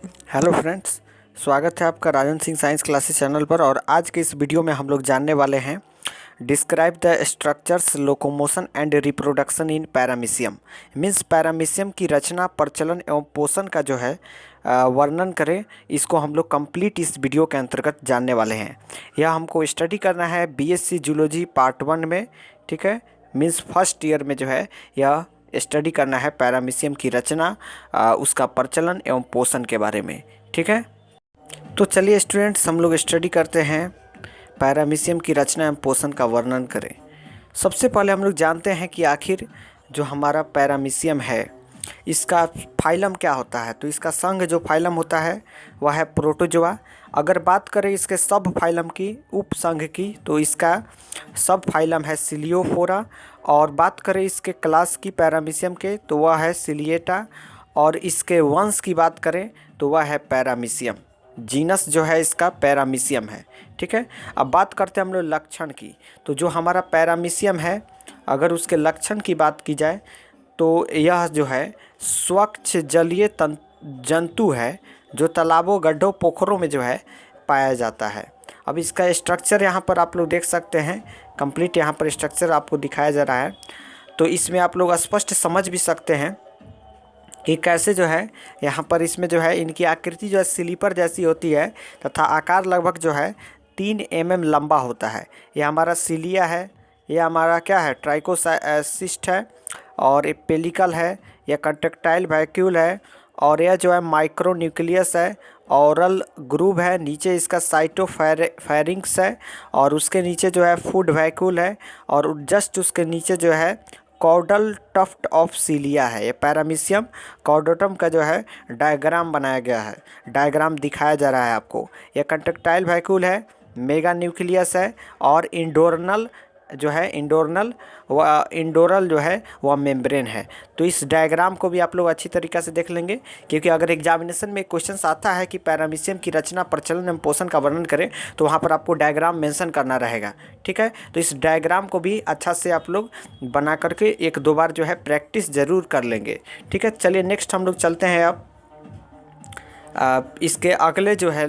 Hello friends, स्वागत है आपका Rajan Singh science classes channel पर। और आज के इस वीडियो में हम लोग जानने वाले हैं describe the structures locomotion and reproduction in paramecium. Means paramecium की रचना, प्रचलन एवं पोषण का जो है वर्णन करें। इसको हम लोग कंप्लीट इस वीडियो के अंतर्गत जानने वाले हैं। यह हमको स्टडी करना है बीएससी जूलॉजी पार्ट 1 में, ठीक है। मीन्स फर्स्ट ईयर में जो है यह स्टडी करना है पैरामीशियम की रचना, उसका प्रचलन एवं पोषण के बारे में, ठीक है। तो चलिए स्टूडेंट्स, हम लोग स्टडी करते हैं पैरामीशियम की रचना एवं पोषण का वर्णन करें। सबसे पहले हम लोग जानते हैं कि आखिर जो हमारा पैरामीशियम है इसका फाइलम क्या होता है। तो इसका संघ जो फाइलम होता है वह है प्रोटोजोआ। अगर बात करें इसके सब फाइलम की, उपसंघ की, तो इसका सब फाइलम है सिलियोफोरा। और बात करें इसके क्लास की पैरामीशियम के, तो वह है सिलिएटा। और इसके वंश की बात करें तो वह है पैरामीशियम। जीनस जो है इसका पैरामीशियम है, ठीक है। अब बात करते हैं हम लोग लक्षण की। तो जो हमारा पैरामीशियम है, अगर उसके लक्षण की बात की जाए तो यह जो है स्वच्छ जलीय जंतु है जो तालाबों, गड्ढों, पोखरों में जो है पाया जाता है। अब इसका स्ट्रक्चर यहाँ पर आप लोग देख सकते हैं, कंप्लीट यहाँ पर स्ट्रक्चर आपको दिखाया जा रहा है। तो इसमें आप लोग स्पष्ट समझ भी सकते हैं कि कैसे जो है यहाँ पर इसमें जो है इनकी आकृति जो है स्लीपर जैसी होती है तथा आकार लगभग जो है 3 mm लंबा होता है। यह हमारा सिलिया है, यह हमारा क्या है ट्राइकोसिस्ट है, और एक पेलिकल है, यह कंट्रेक्टाइल वैक्यूल है, और यह जो है माइक्रो न्यूक्लियस है, औरल ग्रूव है, नीचे इसका साइटोफेरिंक्स है, और उसके नीचे जो है फूड वैक्यूल है, और जस्ट उसके नीचे जो है कॉर्डल टफ्ट ऑफ सीलिया है। ये पैरामीशियम कॉर्डोटम का जो है डायग्राम बनाया गया है, डायग्राम दिखाया जा रहा है आपको। यह कंट्रेक्टाइल वैक्यूल है, मेगा न्यूक्लियस है, और इंडोरनल जो है इंडोरल जो है वह मेम्ब्रेन है। तो इस डायग्राम को भी आप लोग अच्छी तरीक़े से देख लेंगे, क्योंकि अगर एग्जामिनेशन में क्वेश्चन आता है कि पैरामीशियम की रचना, प्रचलन एवं पोषण का वर्णन करें, तो वहाँ पर आपको डायग्राम मेंशन करना रहेगा, ठीक है। तो इस डायग्राम को भी अच्छा से आप लोग बना करके 1-2 बार जो है प्रैक्टिस ज़रूर कर लेंगे, ठीक है। चलिए नेक्स्ट हम लोग चलते हैं। अब इसके अगले जो है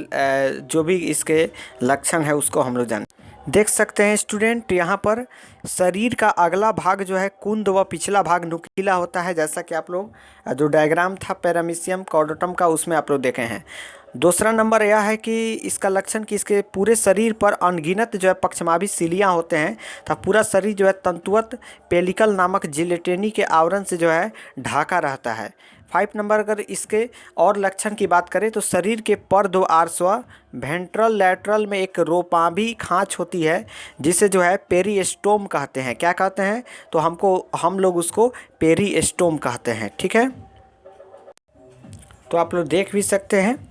जो भी इसके लक्षण है उसको हम लोग जान देख सकते हैं स्टूडेंट। यहाँ पर शरीर का अगला भाग जो है कुंद व पिछला भाग नुकीला होता है, जैसा कि आप लोग जो डायग्राम था पैरामीशियम कॉर्डोटम का उसमें आप लोग देखे हैं। दूसरा नंबर यह है कि इसका लक्षण कि इसके पूरे शरीर पर अनगिनत जो है पक्षमाभी सिलियाँ होते हैं तथा पूरा शरीर जो है तंतुवत पेलिकल नामक जिलेटिनी के आवरण से जो है ढाका रहता है। 5 नंबर अगर इसके और लक्षण की बात करें तो शरीर के पर 2 आर्श्व वेंट्रल लैटरल में एक रोपाभी खांच होती है, जिसे जो है पेरिस्टोम कहते हैं। क्या कहते हैं? तो हम लोग उसको पेरिस्टोम कहते हैं, ठीक है। तो आप लोग देख भी सकते हैं,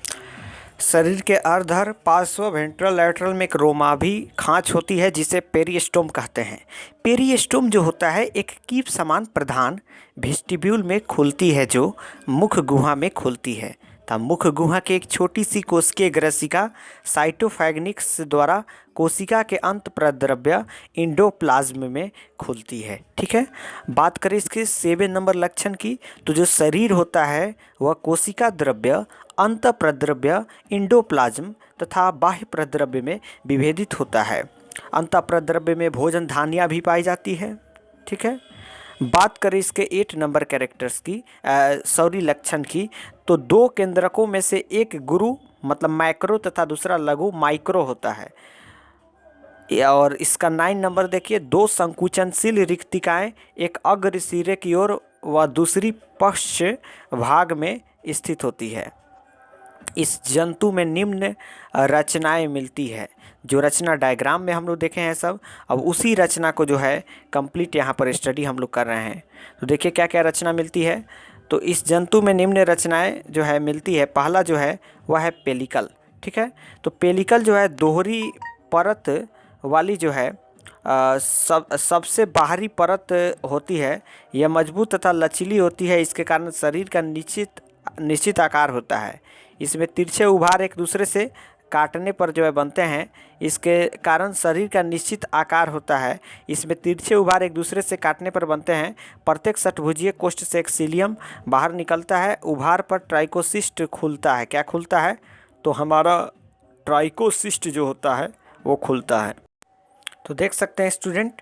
शरीर के अर्धर पार्श्व वेंट्रल लैटरल में एक रोमाभी खांच होती है जिसे पेरिस्टोम कहते हैं। पेरिस्टोम जो होता है एक कीप समान प्रधान वेस्टिब्यूल में खुलती है, जो मुख गुहा में खुलती है। तब मुख गुहा के एक छोटी सी कोशिकीय ग्रसिका साइटोफैगनिक्स द्वारा कोशिका के अंत प्रद्रव्य इंडोप्लाज्म में खुलती है, ठीक है। बात करें इसके 7 नंबर लक्षण की, तो जो शरीर होता है वह कोशिका द्रव्य, अंत प्रद्रव्य, इंडोप्लाज्म तथा बाह्य प्रद्रव्य में विभेदित होता है। अंत प्रद्रव्य में भोजन धान्याँ भी पाई जाती है, ठीक है। बात करें इसके 8 नंबर कैरेक्टर्स की लक्षण की, तो 2 केंद्रकों में से एक गुरु मतलब मैक्रो तथा दूसरा लघु माइक्रो होता है। और इसका 9 नंबर देखिए, 2 संकुचनशील रिक्तिकाएं एक अग्र सिरे की ओर व दूसरी पश्च भाग में स्थित होती है। इस जंतु में निम्न रचनाएं मिलती है। जो रचना डायग्राम में हम लोग देखे हैं सब, अब उसी रचना को जो है कंप्लीट यहाँ पर स्टडी हम लोग कर रहे हैं। तो देखिए क्या क्या रचना मिलती है। तो इस जंतु में निम्न रचनाएं जो है मिलती है। पहला जो है वह है पेलिकल, ठीक है। तो पेलिकल जो है दोहरी परत वाली जो है सबसे बाहरी परत होती है। यह मजबूत तथा लचीली होती है, इसके कारण शरीर का निश्चित आकार होता है। इसमें तिरछे उभार एक दूसरे से काटने पर जो है बनते हैं। इसके कारण शरीर का निश्चित आकार होता है। इसमें तिरछे उभार एक दूसरे से काटने पर बनते हैं। प्रत्येक षट्भुजीय कोष्ठ से एक सीलियम बाहर निकलता है। उभार पर ट्राइकोसिस्ट खुलता है। क्या खुलता है? तो हमारा ट्राइकोसिस्ट जो होता है वो खुलता है। तो देख सकते हैं स्टूडेंट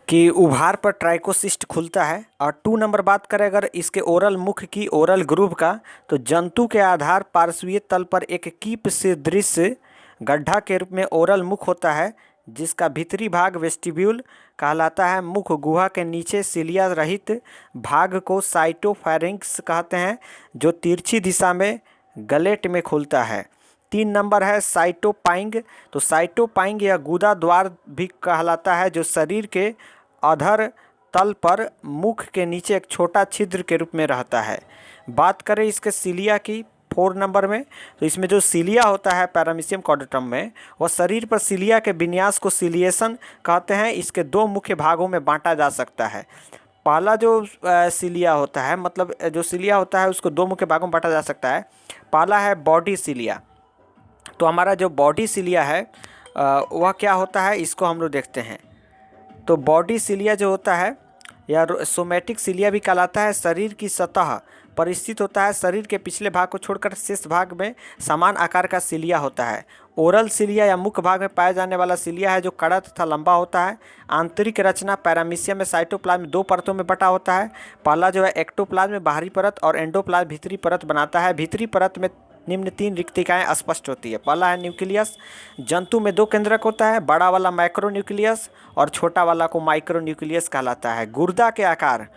कि उभार पर ट्राइकोसिस्ट खुलता है। और 2 नंबर बात करें अगर इसके ओरल मुख की, ओरल ग्रूव का, तो जंतु के आधार पार्श्वीय तल पर एक कीप से दृश्य गड्ढा के रूप में ओरल मुख होता है, जिसका भीतरी भाग वेस्टिब्यूल कहलाता है। मुख गुहा के नीचे सिलिया रहित भाग को साइटोफैरिंक्स कहते हैं, जो तिरछी दिशा में गलेट में खुलता है। 3 नंबर है साइटोपाइंग। तो साइटोपाइंग या गुदा द्वार भी कहलाता है, जो शरीर के अधर तल पर मुख के नीचे एक छोटा छिद्र के रूप में रहता है। बात करें इसके सिलिया की 4 नंबर में, तो इसमें जो सिलिया होता है पैरामीशियम कॉर्डेटम में, वह शरीर पर सिलिया के विन्यास को सिलिएशन कहते हैं। इसके 2 मुख्य भागों में बांटा जा सकता है। पहला जो सिलिया होता है, मतलब जो सिलिया होता है उसको 2 मुख्य भागों में बांटा जा सकता है। पहला है बॉडी सिलिया। तो हमारा जो बॉडी सिलिया है वह क्या होता है, इसको हम लोग देखते हैं। तो बॉडी सिलिया जो होता है या सोमैटिक सिलिया भी कहलाता है, शरीर की सतह पर स्थित होता है। शरीर के पिछले भाग को छोड़कर शेष भाग में समान आकार का सिलिया होता है। ओरल सिलिया या मुख्य भाग में पाया जाने वाला सिलिया है, जो कड़ा तथा लंबा होता है। आंतरिक रचना पैरामीशियम में साइटोप्लाज्म में 2 परतों में बटा होता है। पहला जो है एक्टोप्लाज्म में बाहरी परत और एंडोप्लाज्म भीतरी परत बनाता है। भीतरी परत में निम्न 3 रिक्तिकाएँ स्पष्ट होती है। पहला है न्यूक्लियस। जंतु में 2 केंद्रक होता है, बड़ा वाला माइक्रो न्यूक्लियस और छोटा वाला को माइक्रो न्यूक्लियस कहलाता है। गुर्दा के आकार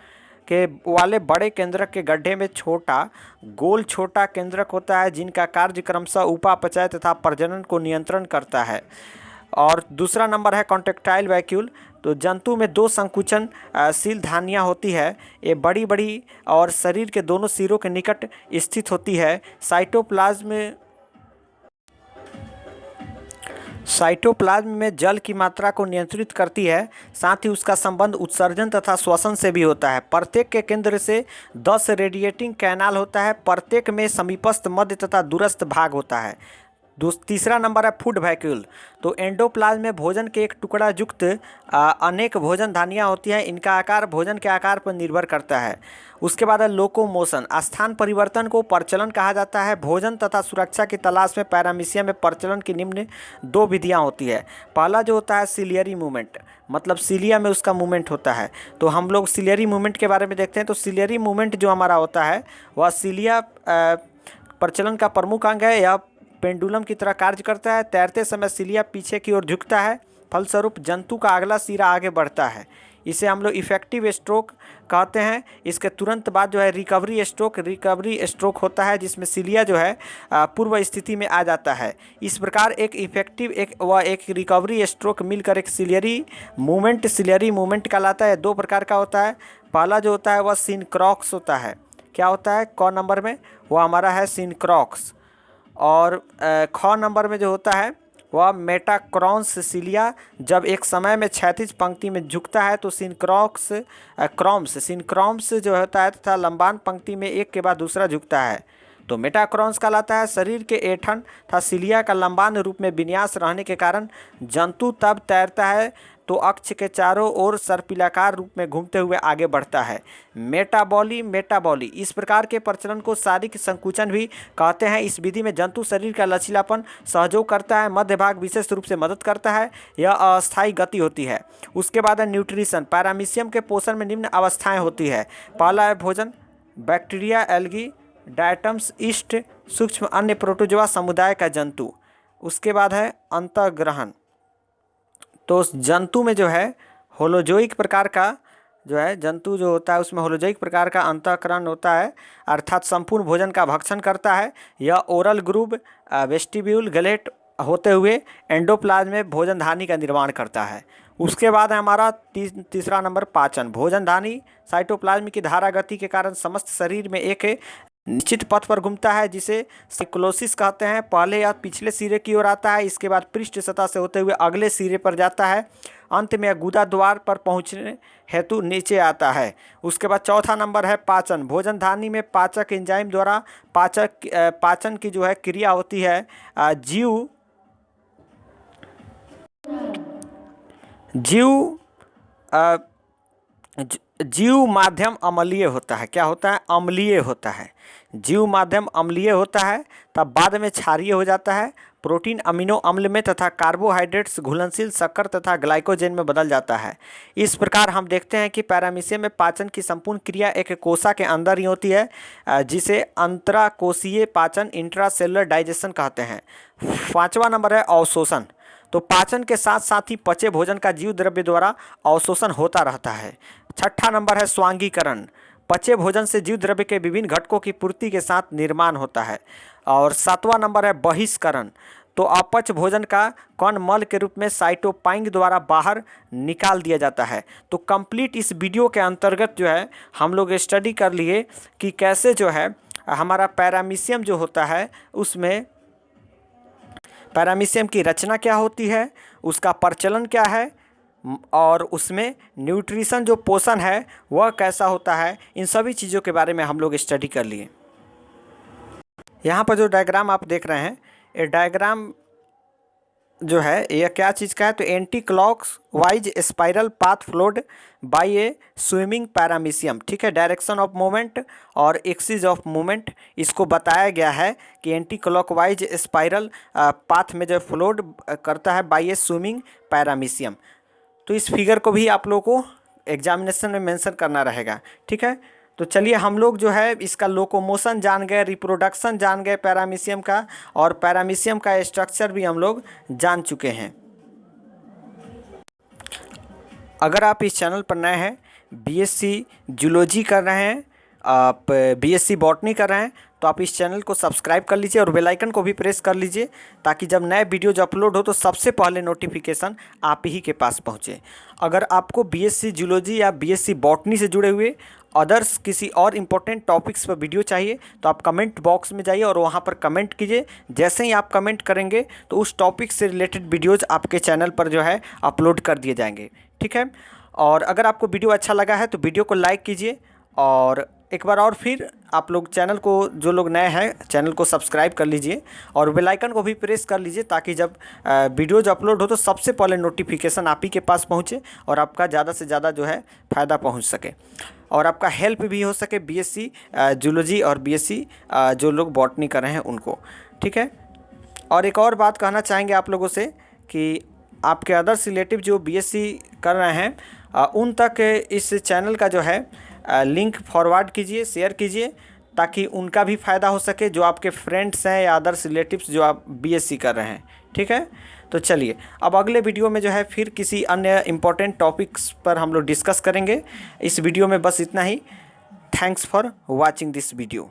के वाले बड़े केंद्रक के गड्ढे में छोटा गोल छोटा केंद्रक होता है, जिनका कार्य क्रमशः उपापचय तथा प्रजनन को नियंत्रण करता है। और दूसरा नंबर है कॉन्ट्रेक्टाइल वैक्यूल। तो जंतु में 2 संकुचन शील धानियाँ होती है। ये बड़ी बड़ी और शरीर के दोनों सिरों के निकट स्थित होती है। साइटोप्लाज्म में जल की मात्रा को नियंत्रित करती है। साथ ही उसका संबंध उत्सर्जन तथा श्वसन से भी होता है। प्रत्येक के केंद्र से 10 रेडिएटिंग कैनाल होता है। प्रत्येक में समीपस्थ, मध्य तथा दूरस्थ भाग होता है। तीसरा नंबर है फूड वैक्यूल। तो एंडोप्लाज्म में भोजन के एक टुकड़ा युक्त अनेक भोजन धानियाँ होती हैं। इनका आकार भोजन के आकार पर निर्भर करता है। उसके बाद है लोकोमोशन। स्थान परिवर्तन को प्रचलन कहा जाता है। भोजन तथा सुरक्षा की तलाश में पैरामीशियम में प्रचलन की निम्न 2 विधियाँ होती है। पहला जो होता है सिलियरी मूवमेंट, मतलब सिलिया में उसका मूवमेंट होता है। तो हम लोग सिलियरी मूवमेंट के बारे में देखते हैं। तो सिलियरी मूवमेंट जो हमारा होता है वह सिलिया प्रचलन का प्रमुख अंग है। यह पेंडुलम की तरह कार्य करता है। तैरते समय सिलिया पीछे की ओर झुकता है, फलस्वरूप जंतु का अगला सिरा आगे बढ़ता है। इसे हम लोग इफेक्टिव स्ट्रोक कहते हैं। इसके तुरंत बाद जो है रिकवरी स्ट्रोक होता है, जिसमें सिलिया जो है पूर्व स्थिति में आ जाता है। इस प्रकार एक इफेक्टिव एक रिकवरी स्ट्रोक मिलकर एक सिलियरी मूवमेंट कहलाता है। 2 प्रकार का होता है। पहला जो होता है वह सिनक्रॉक्स होता है। क्या होता है क नंबर में? वह हमारा है सिनक्रॉक्स। और ख नंबर में जो होता है वह मेटाक्रॉन्स सिलिया। जब एक समय में क्षैतिज पंक्ति में झुकता है तो सिनक्रॉम्स जो होता है तथा लंबान पंक्ति में एक के बाद दूसरा झुकता है तो मेटाक्रॉन्स कहलाता है। शरीर के ऐंठन तथा सिलिया का लंबान रूप में विन्यास रहने के कारण जंतु तब तैरता है तो अक्ष के चारों ओर सर्पिलाकार रूप में घूमते हुए आगे बढ़ता है। मेटाबॉली इस प्रकार के प्रचलन को शारीरिक संकुचन भी कहते हैं। इस विधि में जंतु शरीर का लचीलापन सहयोग करता है। मध्य भाग विशेष रूप से मदद करता है। यह अस्थायी गति होती है। उसके बाद है न्यूट्रिशन। पैरामीशियम के पोषण में निम्न अवस्थाएं होती है। पहला है भोजन, बैक्टीरिया, एल्गी, डायटम्स, ईस्ट, सूक्ष्म अन्य प्रोटोजोआ समुदाय का जंतु। उसके बाद है अंतःग्रहण। तो जंतु में जो है होलोजोइक प्रकार का जो है जंतु जो होता है उसमें होलोजोइक प्रकार का अंतःकरण होता है, अर्थात संपूर्ण भोजन का भक्षण करता है। यह ओरल ग्रूव, वेस्टिब्यूल, गलेट होते हुए एंडोप्लाज्म में भोजन धानी का निर्माण करता है। उसके बाद है हमारा तीसरा नंबर पाचन। भोजन धानी साइटोप्लाज्म की धारा गति के कारण समस्त शरीर में एक निश्चित पथ पर घूमता है जिसे साइक्लोसिस कहते हैं। पहले या पिछले सिरे की ओर आता है, इसके बाद पृष्ठ सतह से होते हुए अगले सिरे पर जाता है, अंत में गुदा द्वार पर पहुंचने हेतु नीचे आता है। उसके बाद चौथा नंबर है पाचन। भोजन धारनी में पाचक एंजाइम द्वारा पाचन की जो है क्रिया होती है। जीव माध्यम अम्लीय होता है। क्या होता है? अम्लीय होता है। जीव माध्यम अम्लीय होता है, तब बाद में क्षारीय हो जाता है। प्रोटीन अमीनो अम्ल में तथा कार्बोहाइड्रेट्स घुलनशील शक्कर तथा ग्लाइकोजन में बदल जाता है। इस प्रकार हम देखते हैं कि पैरामीशियम में पाचन की संपूर्ण क्रिया एक कोशिका के अंदर ही होती है, जिसे अंतराकोशीय पाचन इंट्रासेलुलर डाइजेशन कहते हैं। पांचवा नंबर है अवशोषण। तो पाचन के साथ साथ ही पचे भोजन का जीव द्रव्य द्वारा अवशोषण होता रहता है। छठा नंबर है स्वांगीकरण। पचे भोजन से जीव द्रव्य के विभिन्न घटकों की पूर्ति के साथ निर्माण होता है। और सातवां नंबर है बहिष्करण। तो अपच भोजन का कण मल के रूप में साइटोपाइंग द्वारा बाहर निकाल दिया जाता है। तो कंप्लीट इस वीडियो के अंतर्गत जो है हम लोग स्टडी कर लिए कि कैसे जो है हमारा पैरामीशियम जो होता है उसमें पैरामीशियम की रचना क्या होती है, उसका प्रचलन क्या है, और उसमें न्यूट्रिशन जो पोषण है वह कैसा होता है। इन सभी चीज़ों के बारे में हम लोग स्टडी कर लिए। यहाँ पर जो डायग्राम आप देख रहे हैं, ये डायग्राम जो है यह क्या चीज़ का है? तो anticlockwise spiral path flowed by a swimming paramecium. ठीक है, डायरेक्शन ऑफ मूवमेंट और एक्सिस ऑफ मूवमेंट इसको बताया गया है कि anticlockwise spiral path में जो फ्लोड करता है बाय ए स्विमिंग पैरामीशियम। तो इस फिगर को भी आप लोगों को एग्जामिनेशन में मेंशन करना रहेगा। ठीक है, तो चलिए हम लोग जो है इसका लोकोमोशन जान गए, रिप्रोडक्शन जान गए पैरामीशियम का, और पैरामीशियम का स्ट्रक्चर भी हम लोग जान चुके हैं। अगर आप इस चैनल पर नए हैं, बीएससी जूलॉजी कर रहे हैं, आप बीएससी बॉटनी कर रहे हैं, तो आप इस चैनल को सब्सक्राइब कर लीजिए और बेल आइकन को भी प्रेस कर लीजिए, ताकि जब नए वीडियोज अपलोड हो तो सबसे पहले नोटिफिकेशन आप ही के पास पहुंचे। अगर आपको बीएससी जूलॉजी या बीएससी बॉटनी से जुड़े हुए अदर्स किसी और इम्पोर्टेंट टॉपिक्स पर वीडियो चाहिए तो आप कमेंट बॉक्स में जाइए और वहाँ पर कमेंट कीजिए। जैसे ही आप कमेंट करेंगे तो उस टॉपिक से रिलेटेड वीडियोज़ आपके चैनल पर जो है अपलोड कर दिए जाएंगे। ठीक है, और अगर आपको वीडियो अच्छा लगा है तो वीडियो को लाइक कीजिए, और एक बार और फिर आप लोग चैनल को, जो लोग नए हैं चैनल को सब्सक्राइब कर लीजिए और बेल आइकन को भी प्रेस कर लीजिए, ताकि जब वीडियोज अपलोड हो तो सबसे पहले नोटिफिकेशन आप ही के पास पहुंचे और आपका ज़्यादा से ज़्यादा जो है फ़ायदा पहुंच सके और आपका हेल्प भी हो सके बीएससी जूलॉजी और बीएससी जो लोग बॉटनी कर रहे हैं उनको। ठीक है, और एक और बात कहना चाहेंगे आप लोगों से कि आपके अदर्स रिलेटिव जो बीएससी कर रहे हैं उन तक इस चैनल का जो है लिंक फॉरवर्ड कीजिए, शेयर कीजिए, ताकि उनका भी फ़ायदा हो सके, जो आपके फ्रेंड्स हैं या अदर्स रिलेटिव्स जो आप बीएससी कर रहे हैं। ठीक है, तो चलिए अब अगले वीडियो में जो है फिर किसी अन्य इम्पोर्टेंट टॉपिक्स पर हम लोग डिस्कस करेंगे। इस वीडियो में बस इतना ही। Thanks for watching this video.